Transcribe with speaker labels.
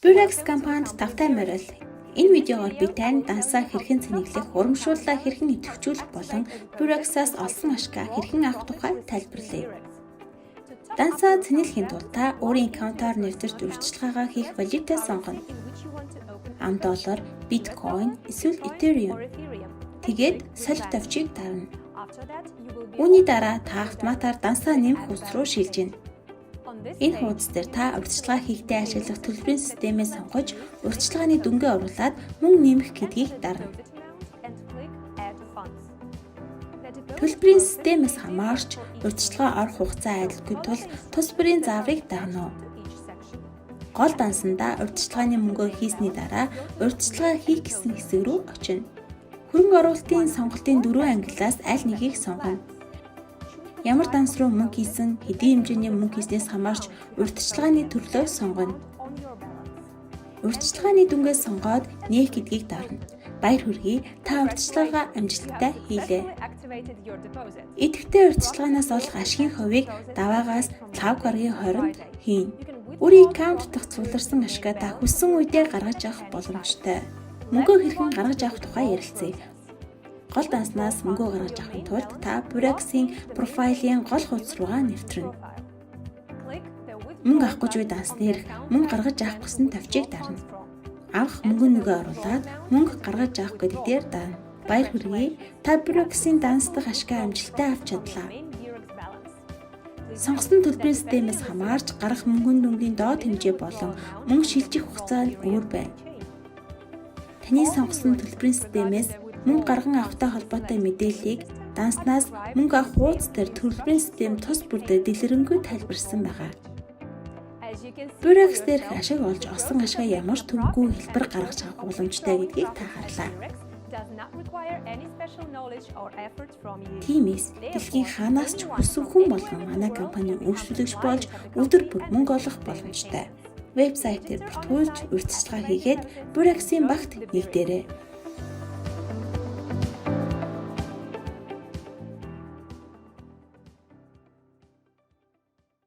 Speaker 1: Burex компанид тавтай морил. Энэ видеогоор би танд дансаа хэрхэн цэнэглэх, урамшууллаа хэрхэн идэвхжүүлэх болон Burex-аас олсон ашгаа хэрхэн авах тухай тайлбарлая. Дансаа цэнэглэхийн тулд та өөрийн аккаунтаар нэвтэрч урьдчилгаагаа хийх валютаа сонгоно. $1, Bitcoin, эсвэл Ethereum. Тэгээд солих товчийг дарна. Үүний дараа та автоматар дансаа нэмэх хуудас руу шилжинэ. Энэ хуудас дээр та урьдчилгаа хийхдээ ашиглах төлбөрийн системээ сонгож, урьдчилгааны дүнгээ оруулаад мөн нэмэх гэдгийг дарна. Төлбөрийн системээс хамаарч урьдчилгаа орох хугацаа адилгүй тул тус бүрийн зааврыг дагна. Гол дансандаа урьдчилгааны мөнгөө хийсний дараа урьдчилгаа хийх гэсэн хэсэг рүү очино. Хөрөнгө оруулалтын сонголтын 4 ангиллаас аль нэгийг сонгоно. Ямар данс руу мөнгө хийсэн, хэдийн хэмжээний мөнгө хийснээс хамаарч урьдчилгааны төрлөө сонгоно. Урьдчилгааны дүнгээ сонгоод нээх гэдгийг дарна. Баяр хүргэе, та урьдчилгаагаа амжилттай хийлээ. Идэвхтэй урьдчилгаанаас олох ашигын хувийг даваагаас 5 гаругийн хооронд хийн. Өөрийн аккаунт дахь цугларсан ашгаа та хүссэн үедээ гаргаж авах боломжтой. Мөнгөө хэрхэн гаргаж авах тухай ярилцъя. Гол данснаас мөнгөө гаргаж авахын тулд та Burex-ийн профилийн гол хуудас руугаа нэвтрэнэ. Мөнгө авахгүй буй дансны эрх мөнгө гаргаж авах гэсэн товчийг дарна. Авах мөнгөө нүгэ оруулаад мөнгө гаргаж авах гэдэг дээр даана. Баяр хүргэе. Та Burex-ийн данс дахь ашгаа амжилттай авч чадлаа. Сонгосон төлбөрийн системээс хамаарч гарах мөнгөний дүнгийн доод хэмжээ болон мөнгө шилжих хугацаа нь өөр байна. Таны сонгосон төлбөрийн системээс мөнгө гарган авахтай холбоотой мэдээллийг данснаас мөнгө авах хуудас дээр төлбөрийн систем тус бүрдээ дэлгэрэнгүй тайлбарласан байгаа. Burex дээрх ашиг олж олсон ашгаа ямар ч төвгүй хэлбэр гаргаж авах боломжтой гэдгийг та харлаа. Тиймээс дэлхийн хаанаас ч хүссэн хүн болгон манай компани үйлчлэгч болж өдөр бүр мөнгө олох боломжтой. Вебсайтээр бүртгүүлж урьдчилгаа хийгээд Burex-ийн багт нэгдээрэй.